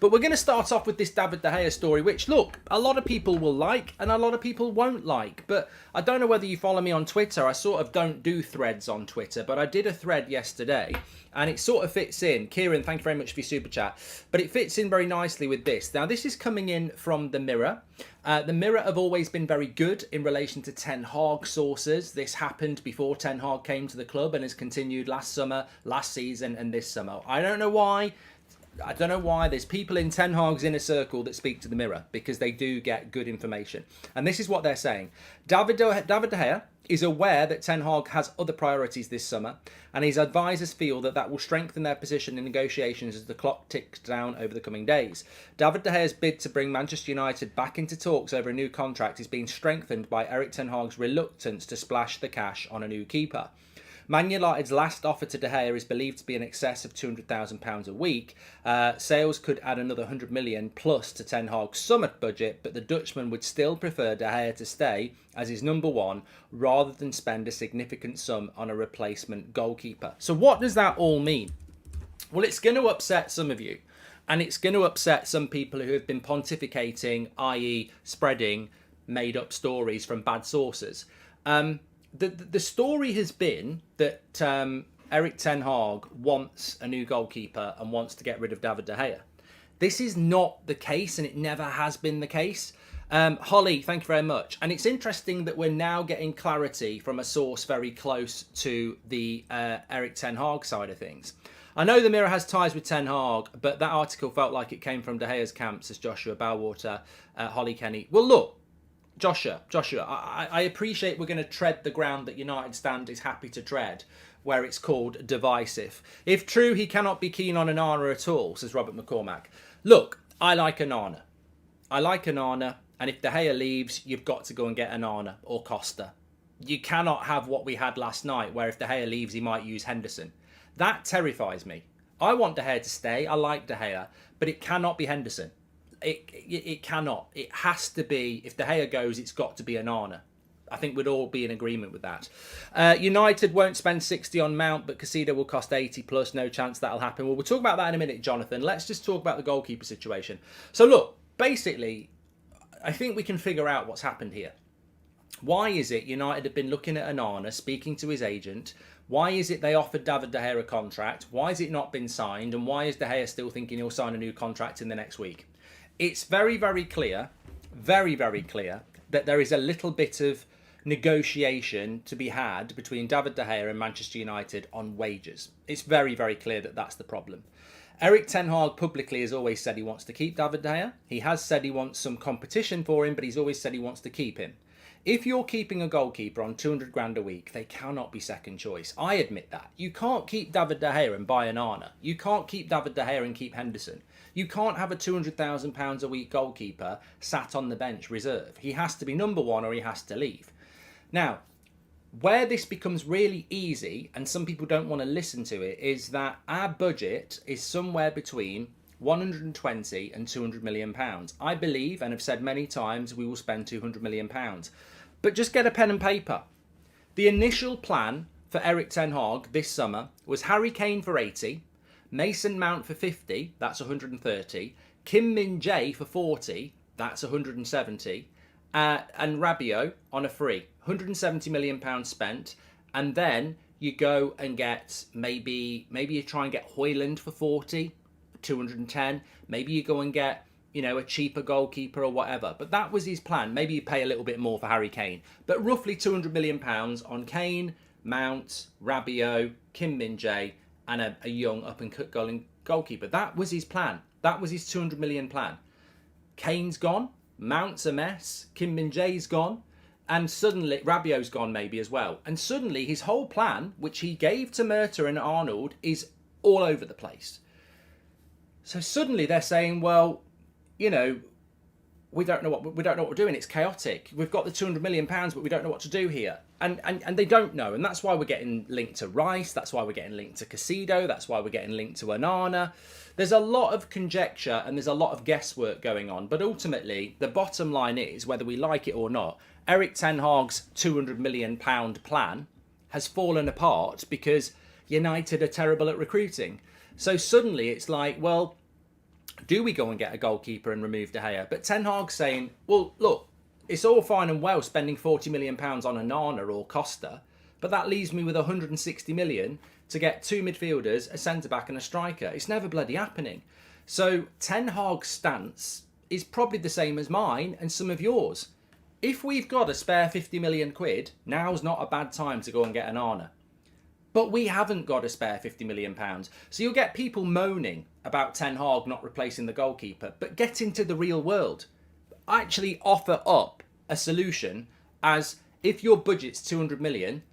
But we're going to start off with this David De Gea story, which, look, a lot of people will like and a lot of people won't like. But I don't know whether you follow me on Twitter. I sort of don't do threads on Twitter, but I did a thread yesterday and it sort of fits in. Kieran, thank you very much for your super chat. But it fits in very nicely with this. Now, this is coming in from the Mirror. The Mirror have always been very good in relation to Ten Hag sources. This happened before Ten Hag came to the club and has continued last summer, last season and this summer. I don't know why. There's people in Ten Hag's inner circle that speak to the Mirror because they do get good information. And this is what they're saying. David De Gea is aware that Ten Hag has other priorities this summer, and his advisors feel that that will strengthen their position in negotiations as the clock ticks down over the coming days. David De Gea's bid to bring Manchester United back into talks over a new contract is being strengthened by Erik Ten Hag's reluctance to splash the cash on a new keeper. Man United's last offer to De Gea is believed to be in excess of £200,000 a week. Sales could add another 100 million plus to Ten Hag's summer budget, but the Dutchman would still prefer De Gea to stay as his number one rather than spend a significant sum on a replacement goalkeeper. So what does that all mean? Well, it's going to upset some of you, and it's going to upset some people who have been pontificating, i.e. spreading made-up stories from bad sources. The story has been that Erik Ten Hag wants a new goalkeeper and wants to get rid of David De Gea. This is not the case, and it never has been the case. Holly, thank you very much. And it's interesting that we're now getting clarity from a source very close to the Erik Ten Hag side of things. I know the Mirror has ties with Ten Hag, but that article felt like it came from De Gea's camp, says Joshua Bowwater, Holly Kenny. Well, look. Joshua, I appreciate we're going to tread the ground that United Stand is happy to tread, where it's called divisive. If true, he cannot be keen on Onana at all, says Robert McCormack. Look, I like Onana. And if De Gea leaves, you've got to go and get Onana or Costa. You cannot have what we had last night, where if De Gea leaves, he might use Henderson. That terrifies me. I want De Gea to stay. I like De Gea, but it cannot be Henderson. It cannot. It has to be, if De Gea goes, it's got to be Onana. I think we'd all be in agreement with that. United won't spend 60 on Mount, but Caicedo will cost 80 plus. No chance that'll happen. Well, we'll talk about that in a minute, Jonathan. Let's just talk about the goalkeeper situation. So look, basically, I think we can figure out what's happened here. Why is it United have been looking at Onana, speaking to his agent? Why is it they offered David De Gea a contract? Why has it not been signed? And why is De Gea still thinking he'll sign a new contract in the next week? It's very, very clear, that there is a little bit of negotiation to be had between David De Gea and Manchester United on wages. It's very, very clear that that's the problem. Erik Ten Hag publicly has always said he wants to keep David De Gea. He has said he wants some competition for him, but he's always said he wants to keep him. If you're keeping a goalkeeper on 200 grand a week, they cannot be second choice. I admit that. You can't keep David De Gea and buy Onana. You can't keep David De Gea and keep Henderson. You can't have a £200,000 a week goalkeeper sat on the bench reserve. He has to be number one or he has to leave. Now, where this becomes really easy, and some people don't want to listen to it, is that our budget is somewhere between 120 and 200 million pounds. I believe, and have said many times, we will spend 200 million pounds. But just get a pen and paper. The initial plan for Erik Ten Hag this summer was Harry Kane for 80, Mason Mount for 50, that's 130, Kim Min-jae for 40, that's 170, and Rabiot on a free, 170 million pounds spent, and then you go and get maybe you try and get Højlund for 40, 210, maybe you go and get a cheaper goalkeeper or whatever. But that was his plan. Maybe you pay a little bit more for Harry Kane. But roughly £200 million on Kane, Mount, Rabiot, Kim Min-jae, and a young up-and-coming goalkeeper. That was his plan. That was his 200 million plan. Kane's gone. Mount's a mess. Kim Min-jae's gone. And suddenly, Rabiot's gone maybe as well. And suddenly his whole plan, which he gave to Murta and Arnold, is all over the place. So suddenly they're saying, well, we don't know what we're doing. It's chaotic. We've got the 200 million pounds, but we don't know what to do here. And they don't know. And that's why we're getting linked to Rice. That's why we're getting linked to Caicedo. That's why we're getting linked to Onana. There's a lot of conjecture and there's a lot of guesswork going on. But ultimately, the bottom line is, whether we like it or not, Erik Ten Hag's 200 million pound plan has fallen apart because United are terrible at recruiting. So suddenly it's like, well, Do we go and get a goalkeeper and remove De Gea? But Ten Hag's saying, well, look, it's all fine and well spending £40 million on a Nana or Costa, but that leaves me with 160 million to get 2 midfielders, a centre-back and a striker. It's never bloody happening. So Ten Hag's stance is probably the same as mine and some of yours. If we've got a spare 50 million quid, now's not a bad time to go and get an Nana. But we haven't got a spare £50 million. So you'll get people moaning about Ten Hag not replacing the goalkeeper, but get into the real world. Actually offer up a solution as, if your budget's 200 million,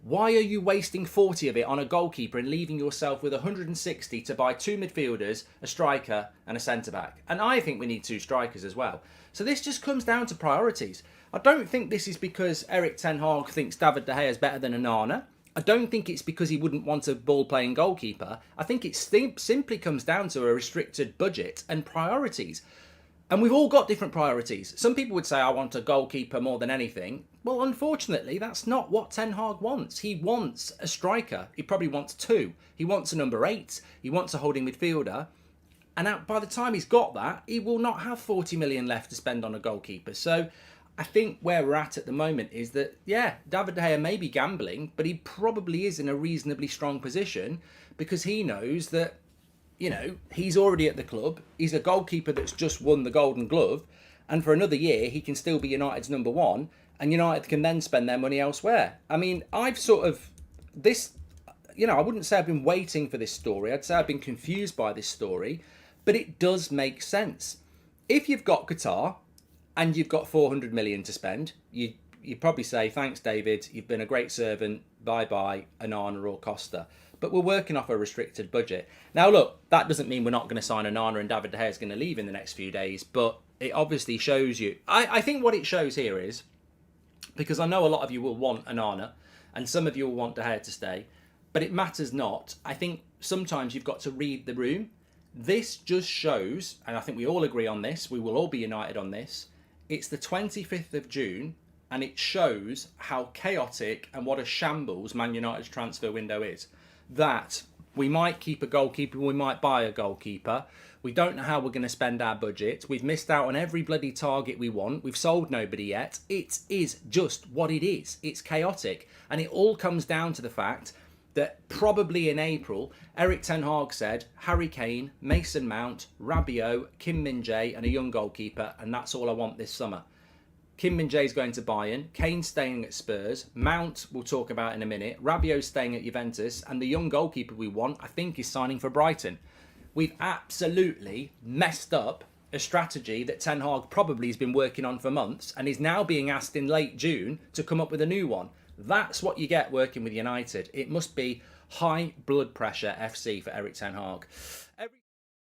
why are you wasting 40 of it on a goalkeeper and leaving yourself with 160 to buy 2 midfielders, a striker and a centre-back? And I think we need 2 strikers as well. So this just comes down to priorities. I don't think this is because Erik Ten Hag thinks David De Gea is better than Onana. I don't think it's because he wouldn't want a ball-playing goalkeeper. I think it simply comes down to a restricted budget and priorities. And we've all got different priorities. Some people would say, I want a goalkeeper more than anything. Well, unfortunately, that's not what Ten Hag wants. He wants a striker. He probably wants 2. He wants a number 8. He wants a holding midfielder. And by the time he's got that, he will not have 40 million left to spend on a goalkeeper. So I think where we're at the moment is that, yeah, David De Gea may be gambling, but he probably is in a reasonably strong position because he knows that, you know, he's already at the club. He's a goalkeeper that's just won the Golden Glove. And for another year, he can still be United's number 1. And United can then spend their money elsewhere. I mean, I've sort of, this, you know, I wouldn't say I've been waiting for this story. I'd say I've been confused by this story. But it does make sense. If you've got Qatar and you've got 400 million to spend, you probably say, thanks, David. You've been a great servant. Bye-bye, Onana or Costa. But we're working off a restricted budget. Now, look, that doesn't mean we're not going to sign Onana and David De Gea is going to leave in the next few days. But it obviously shows you. I think what it shows here is, because I know a lot of you will want Onana and some of you will want De Gea to stay, but it matters not. I think sometimes you've got to read the room. This just shows, and I think we all agree on this, we will all be united on this, it's the 25th of June, and it shows how chaotic and what a shambles Man United's transfer window is. That we might keep a goalkeeper, we might buy a goalkeeper, we don't know how we're going to spend our budget, we've missed out on every bloody target we want, we've sold nobody yet. It is just what it is. It's chaotic, and it all comes down to the fact that probably in April, Erik Ten Hag said Harry Kane, Mason Mount, Rabiot, Kim Min-jae and a young goalkeeper, and that's all I want this summer. Kim Min-jae's going to Bayern, Kane's staying at Spurs, Mount we'll talk about in a minute, Rabiot's staying at Juventus, and the young goalkeeper we want, I think, is signing for Brighton. We've absolutely messed up a strategy that Ten Hag probably has been working on for months and is now being asked in late June to come up with a new one. That's what you get working with United. It must be high blood pressure FC for Erik Ten Hag.